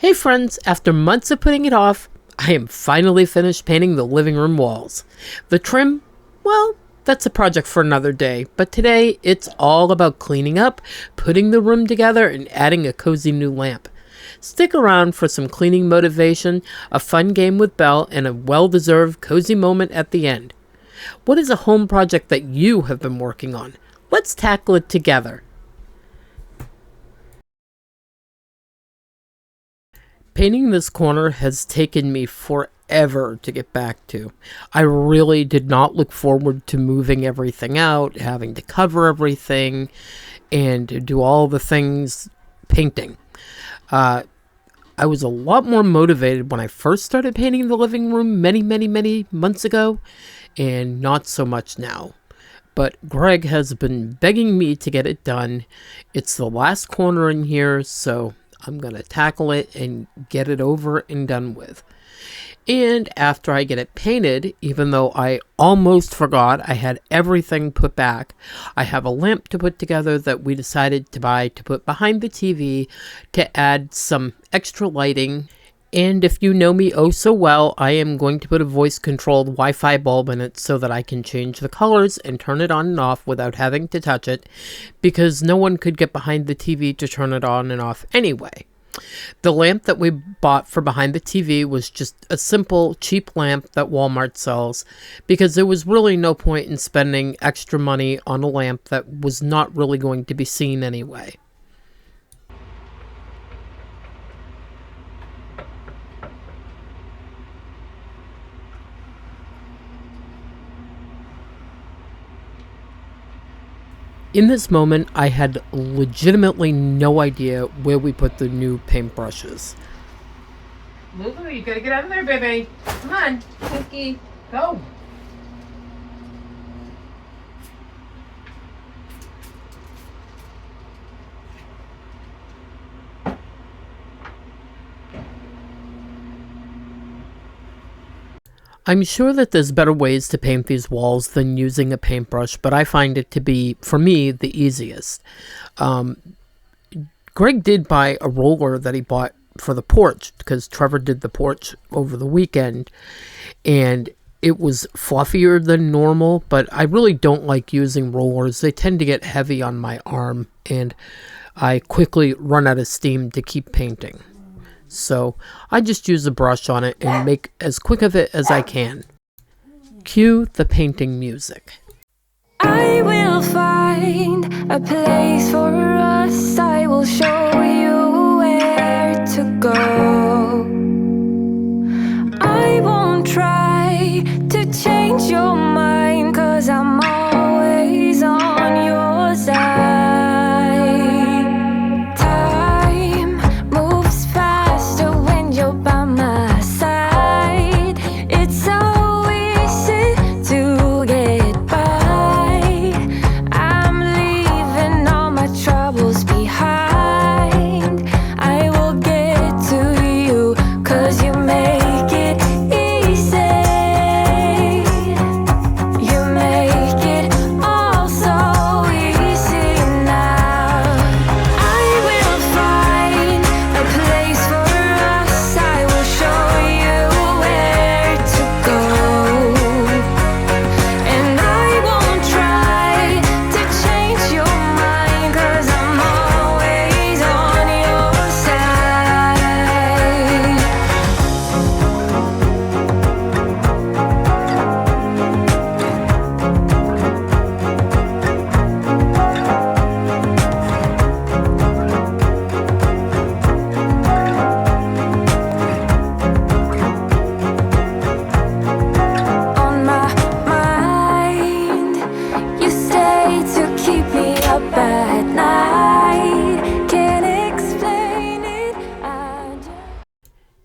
Hey friends, after months of putting it off, I am finally finished painting the living room walls. The trim, well, that's a project for another day, but today it's all about cleaning up, putting the room together, and adding a cozy new lamp. Stick around for some cleaning motivation, a fun game with Belle, and a well-deserved cozy moment at the end. What is a home project that you have been working on? Let's tackle it together. Painting this corner has taken me forever to get back to. I really did not look forward to moving everything out, having to cover everything, and do all the things painting. I was a lot more motivated when I first started painting the living room many months ago, and not so much now. But Greg has been begging me to get it done. It's the last corner in here, so I'm going to tackle it and get it over and done with. And after I get it painted, even though I almost forgot I had everything put back, I have a lamp to put together that we decided to buy to put behind the TV to add some extra lighting. And if you know me oh so well, I am going to put a voice-controlled Wi-Fi bulb in it so that I can change the colors and turn it on and off without having to touch it, because no one could get behind the TV to turn it on and off anyway. The lamp that we bought for behind the TV was just a simple, cheap lamp that Walmart sells, because there was really no point in spending extra money on a lamp that was not really going to be seen anyway. In this moment, I had legitimately no idea where we put the new paintbrushes. Lulu, you gotta get out of there, baby. Come on, Cookie, go. I'm sure that there's better ways to paint these walls than using a paintbrush, but I find it to be, for me, the easiest. Greg did buy a roller that he bought for the porch, because Trevor did the porch over the weekend, and it was fluffier than normal, but I really don't like using rollers. They tend to get heavy on my arm, and I quickly run out of steam to keep painting. So I just use a brush on it and make as quick of it as I can. Cue the painting music. I will find a place for us. I will show you where to go. I won't try to change your mind, 'cause I'm always on your side.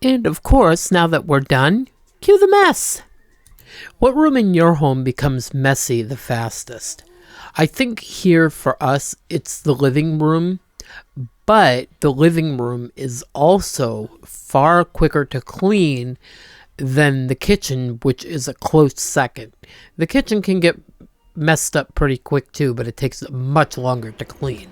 And of course, now that we're done, cue the mess. What room in your home becomes messy the fastest? I think here for us, it's the living room, but the living room is also far quicker to clean than the kitchen, which is a close second. The kitchen can get messed up pretty quick too, but it takes much longer to clean.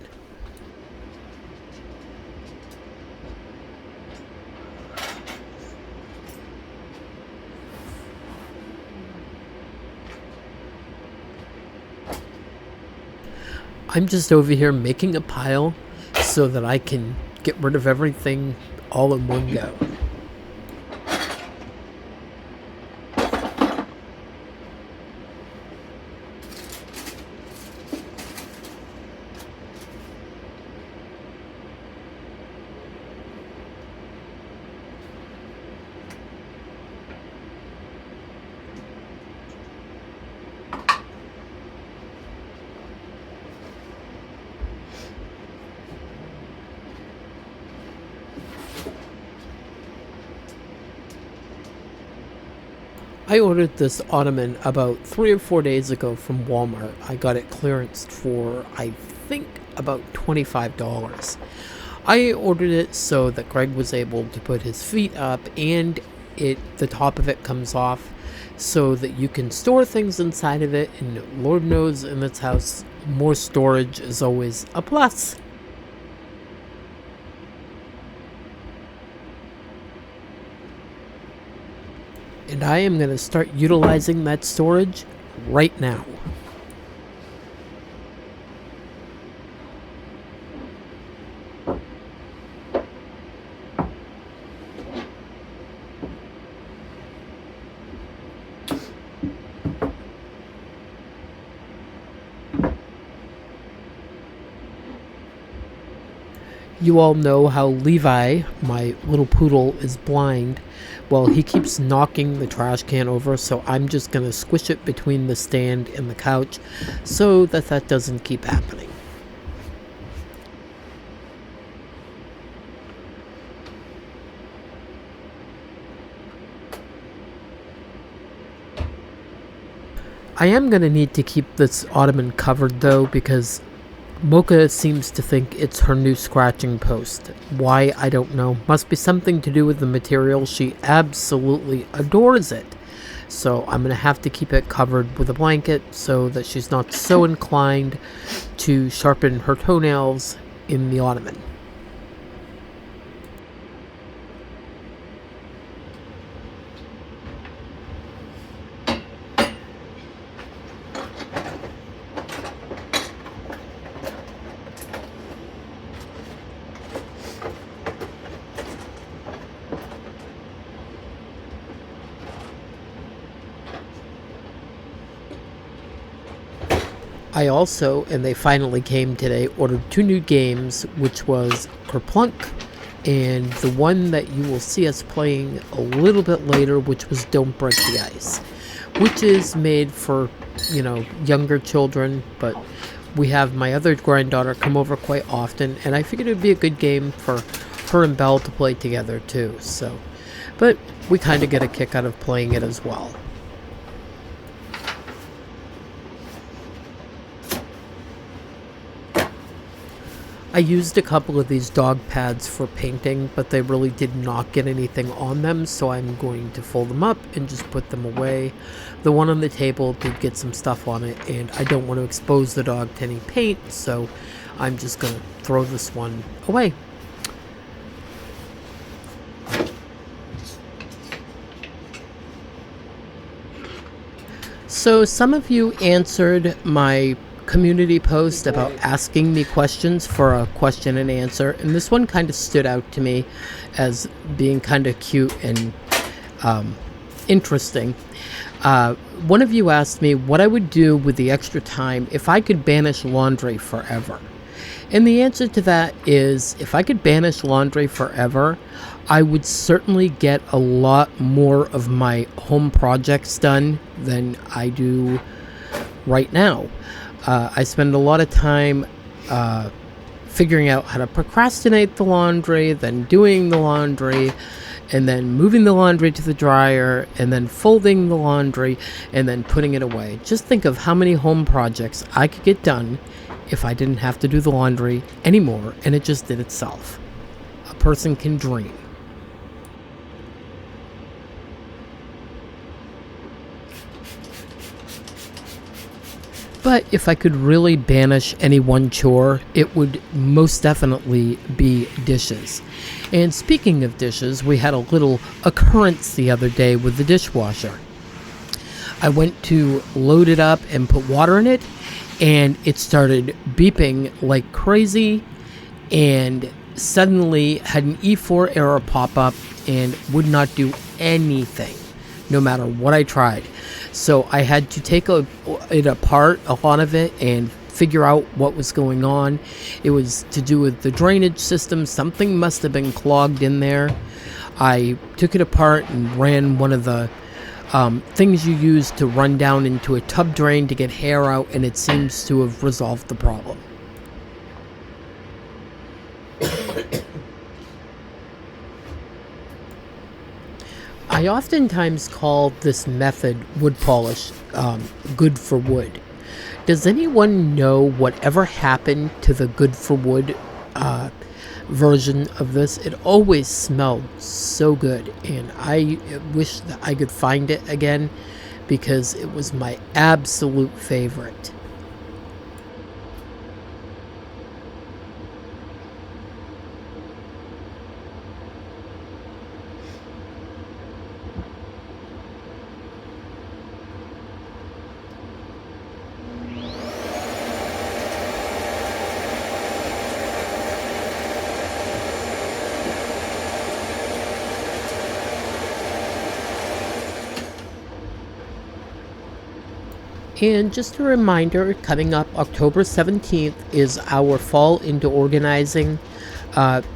I'm just over here making a pile so that I can get rid of everything all in one go. I ordered this ottoman about 3 or 4 days ago from Walmart. I got it clearanced for, I think, about $25. I ordered it so that Greg was able to put his feet up, and the top of it comes off so that you can store things inside of it, and Lord knows in this house, more storage is always a plus. And I am going to start utilizing that storage right now. You all know how Levi, my little poodle, is blind. Well, he keeps knocking the trash can over, so I'm just going to squish it between the stand and the couch so that doesn't keep happening. I am going to need to keep this ottoman covered though, because Mocha seems to think it's her new scratching post. Why, I don't know. Must be something to do with the material. She absolutely adores it. So I'm going to have to keep it covered with a blanket so that she's not so inclined to sharpen her toenails in the ottoman. I also, and they finally came today, ordered 2 new games, which was Kerplunk and the one that you will see us playing a little bit later, which was Don't Break the Ice, which is made for, younger children, but we have my other granddaughter come over quite often, and I figured it would be a good game for her and Belle to play together too, but we kind of get a kick out of playing it as well. I used a couple of these dog pads for painting, but they really did not get anything on them, so I'm going to fold them up and just put them away. The one on the table did get some stuff on it, and I don't want to expose the dog to any paint, so I'm just going to throw this one away. So some of you answered my community post about asking me questions for a question and answer, and this one kind of stood out to me as being kind of cute and interesting. One of you asked me what I would do with the extra time if I could banish laundry forever. And the answer to that is, if I could banish laundry forever, I would certainly get a lot more of my home projects done than I do right now. I spend a lot of time figuring out how to procrastinate the laundry, then doing the laundry, and then moving the laundry to the dryer, and then folding the laundry, and then putting it away. Just think of how many home projects I could get done if I didn't have to do the laundry anymore, and it just did itself. A person can dream. But if I could really banish any one chore, it would most definitely be dishes. And speaking of dishes, we had a little occurrence the other day with the dishwasher. I went to load it up and put water in it, and it started beeping like crazy, and suddenly had an E4 error pop up and would not do anything no matter what I tried. So I had to take it apart, a lot of it, and figure out what was going on. It was to do with the drainage system. Something must have been clogged in there. I took it apart and ran one of the things you use to run down into a tub drain to get hair out, and it seems to have resolved the problem. I oftentimes call this method wood polish good for wood. Does anyone know whatever happened to the good for wood version of this? It always smelled so good, and I wish that I could find it again because it was my absolute favorite. And just a reminder, coming up October 17th is our Fall into Organizing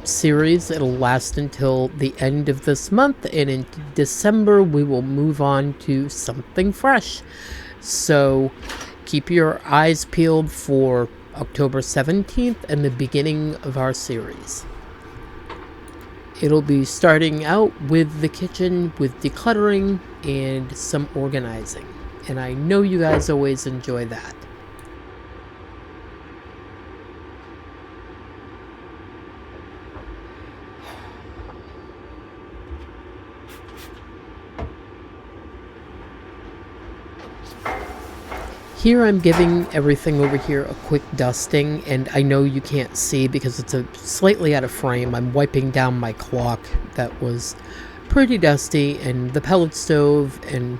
series. It'll last until the end of this month, and in December we will move on to something fresh. So keep your eyes peeled for October 17th and the beginning of our series. It'll be starting out with the kitchen, with decluttering and some organizing. And I know you guys always enjoy that. Here I'm giving everything over here a quick dusting, and I know you can't see because it's slightly out of frame. I'm wiping down my clock that was pretty dusty, and the pellet stove, and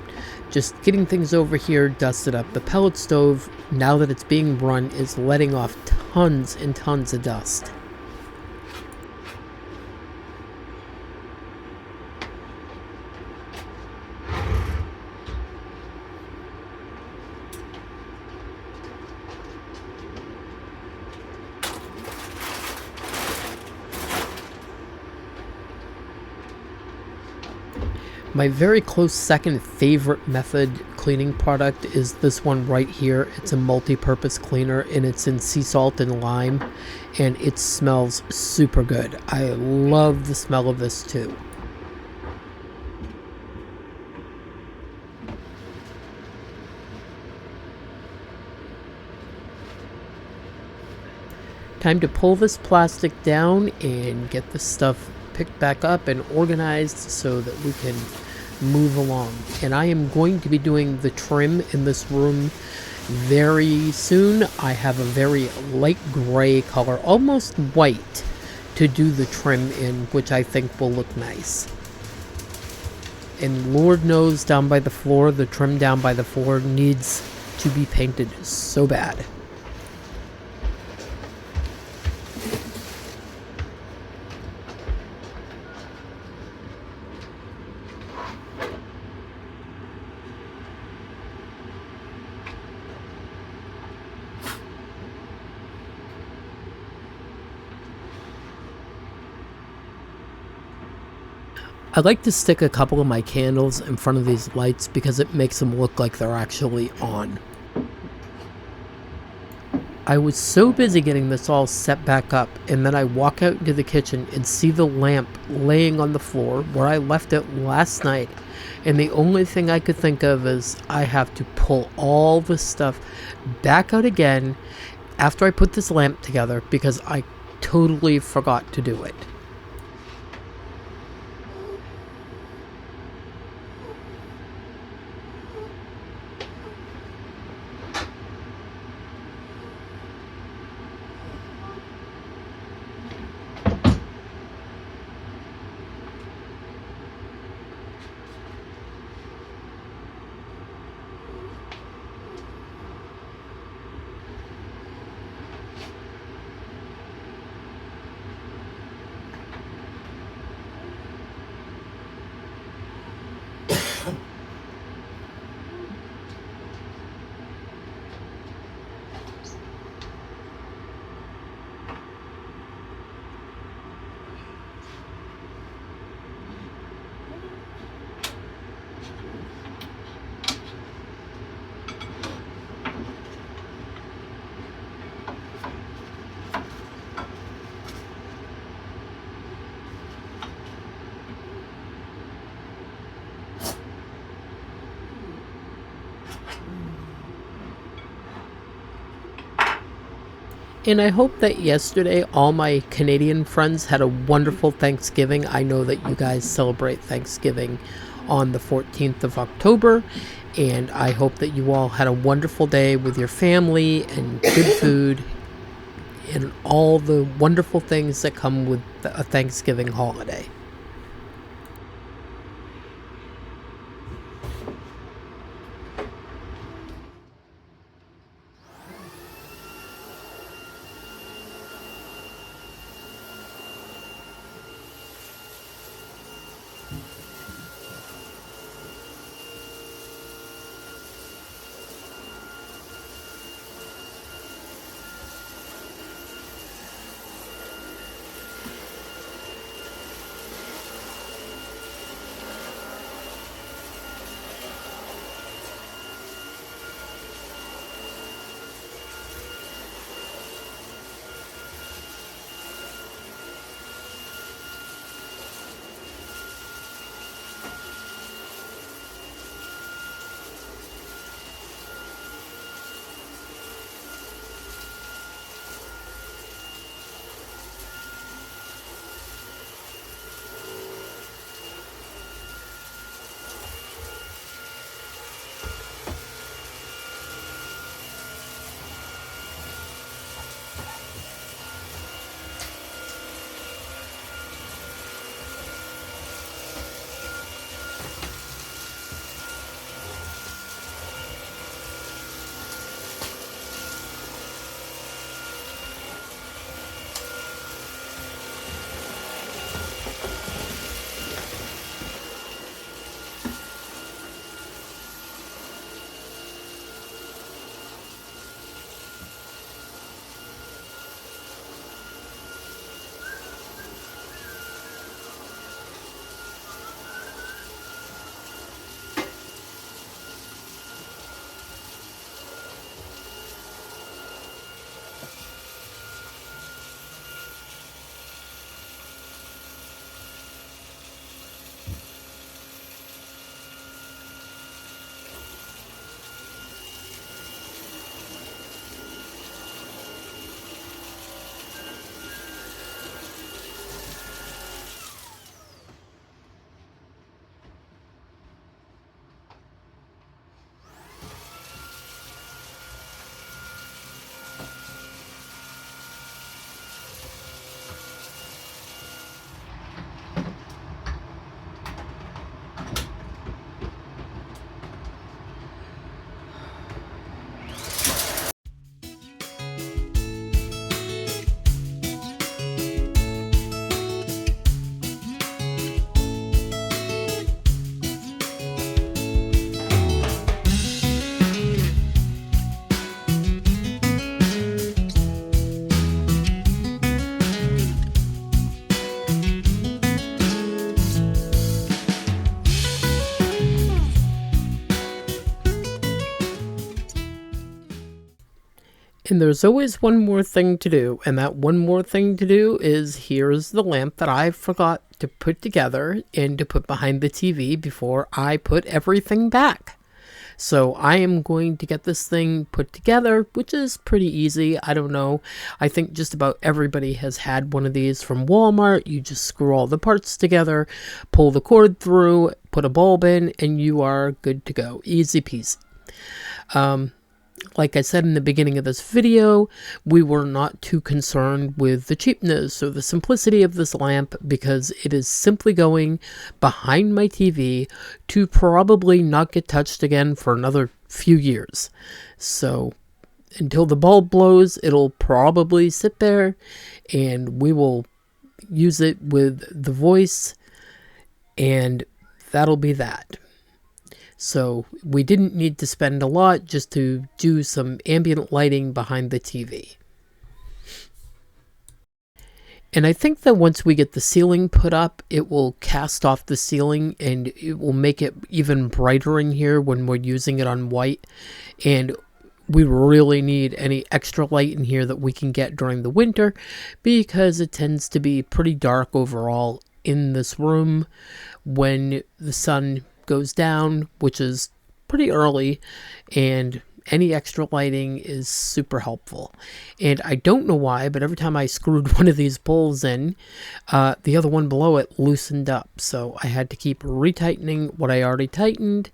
just getting things over here dusted up. The pellet stove, now that it's being run, is letting off tons and tons of dust. My very close second favorite method cleaning product is this one right here. It's a multi-purpose cleaner, and it's in sea salt and lime, and it smells super good. I love the smell of this too. Time to pull this plastic down and get this stuff picked back up and organized so that we can move along. And I am going to be doing the trim in this room very soon. I have a very light gray color, almost white, to do the trim in, which I think will look nice. And Lord knows down by the floor, the trim down by the floor needs to be painted so bad. I like to stick a couple of my candles in front of these lights because it makes them look like they're actually on. I was so busy getting this all set back up, and then I walk out into the kitchen and see the lamp laying on the floor where I left it last night, and the only thing I could think of is I have to pull all the stuff back out again after I put this lamp together because I totally forgot to do it. And I hope that yesterday all my Canadian friends had a wonderful Thanksgiving. I know that you guys celebrate Thanksgiving on the 14th of October. And I hope that you all had a wonderful day with your family and good food and all the wonderful things that come with a Thanksgiving holiday. And there's always one more thing to do, and that one more thing to do is here's the lamp that I forgot to put together and to put behind the TV before I put everything back. So I am going to get this thing put together, which is pretty easy. I don't know. I think just about everybody has had one of these from Walmart. You just screw all the parts together, pull the cord through, put a bulb in, and you are good to go. Easy peasy. Like I said in the beginning of this video, we were not too concerned with the cheapness or the simplicity of this lamp because it is simply going behind my TV to probably not get touched again for another few years. So until the bulb blows, it'll probably sit there and we will use it with the voice, and that'll be that. So we didn't need to spend a lot just to do some ambient lighting behind the TV. And I think that once we get the ceiling put up, it will cast off the ceiling and it will make it even brighter in here when we're using it on white. And we really need any extra light in here that we can get during the winter because it tends to be pretty dark overall in this room when the sun goes down, which is pretty early, and any extra lighting is super helpful. And I don't know why, but every time I screwed one of these poles in, the other one below it loosened up. So I had to keep retightening what I already tightened.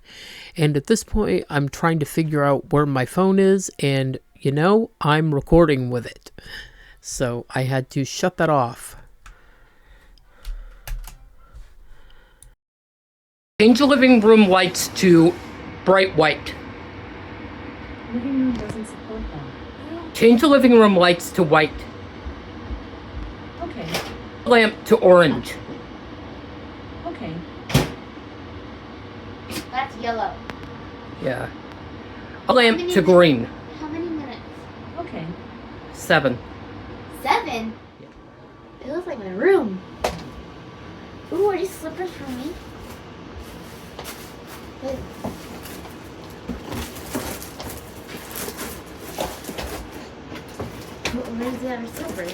And at this point, I'm trying to figure out where my phone is. And, you know, I'm recording with it. So I had to shut that off. Change the living room lights to bright white. Living room doesn't support that. Change the living room lights to white. Okay, Lamp to orange. okay. That's yellow. Yeah. A lamp to green. How many minutes? Okay. 7. 7? It looks like my room. Ooh, are these slippers for me? Wait. Where's the other slipper?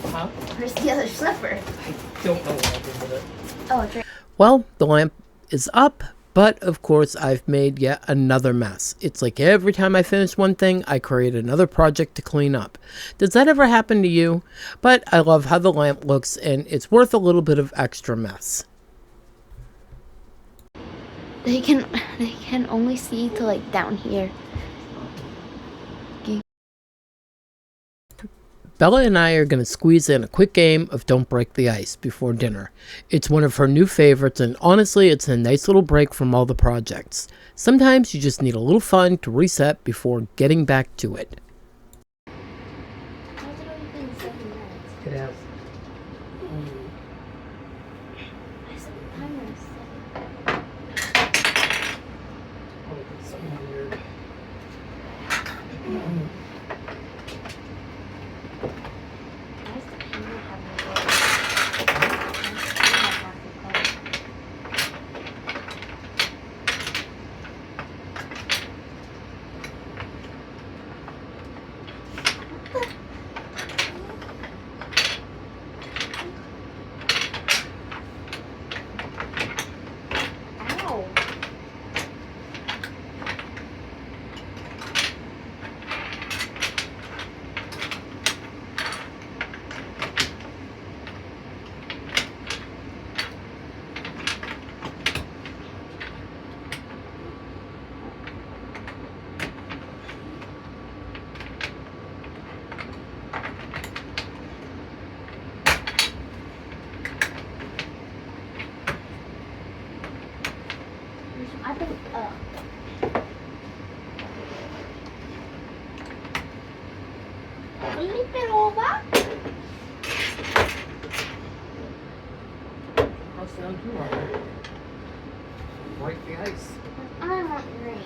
Huh? Where's the other slipper? I don't know what I did with it. Oh, it's right. Well, the lamp is up, but of course I've made yet another mess. It's like every time I finish one thing, I create another project to clean up. Does that ever happen to you? But I love how the lamp looks, and it's worth a little bit of extra mess. They can only see to like down here. Bella and I are going to squeeze in a quick game of Don't Break the Ice before dinner. It's one of her new favorites, and honestly, it's a nice little break from all the projects. Sometimes you just need a little fun to reset before getting back to it. It has. I think, flip it over. How's down here? Break the ice. I want green.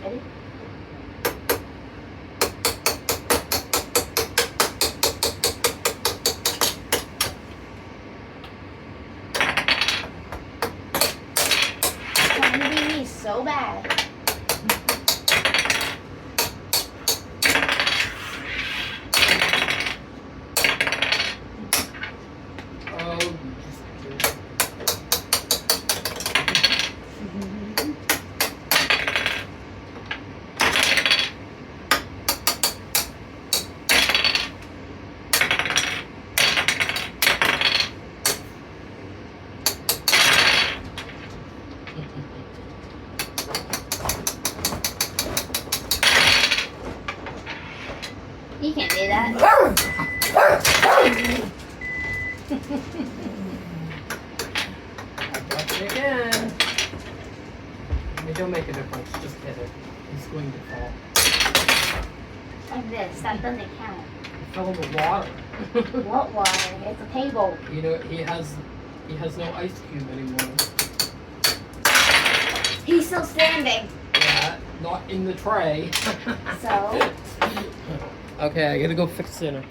Ready? Me so bad. You can't do that. Watch it again. It don't make a difference. Just hit it. It's going to fall. Like this. That doesn't count. It fell in the water. What water? It's a table. You know, he has no ice cube anymore. He's still standing. Yeah, not in the tray. So. Okay, I gotta go fix dinner.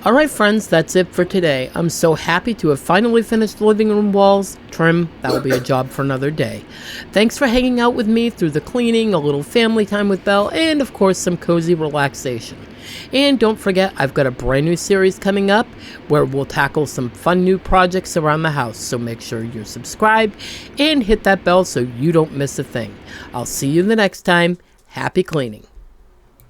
Alright friends, that's it for today. I'm so happy to have finally finished the living room walls. Trim, that'll be a job for another day. Thanks for hanging out with me through the cleaning, a little family time with Belle, and of course some cozy relaxation. And don't forget, I've got a brand new series coming up where we'll tackle some fun new projects around the house. So make sure you're subscribed and hit that bell so you don't miss a thing. I'll see you the next time. Happy cleaning.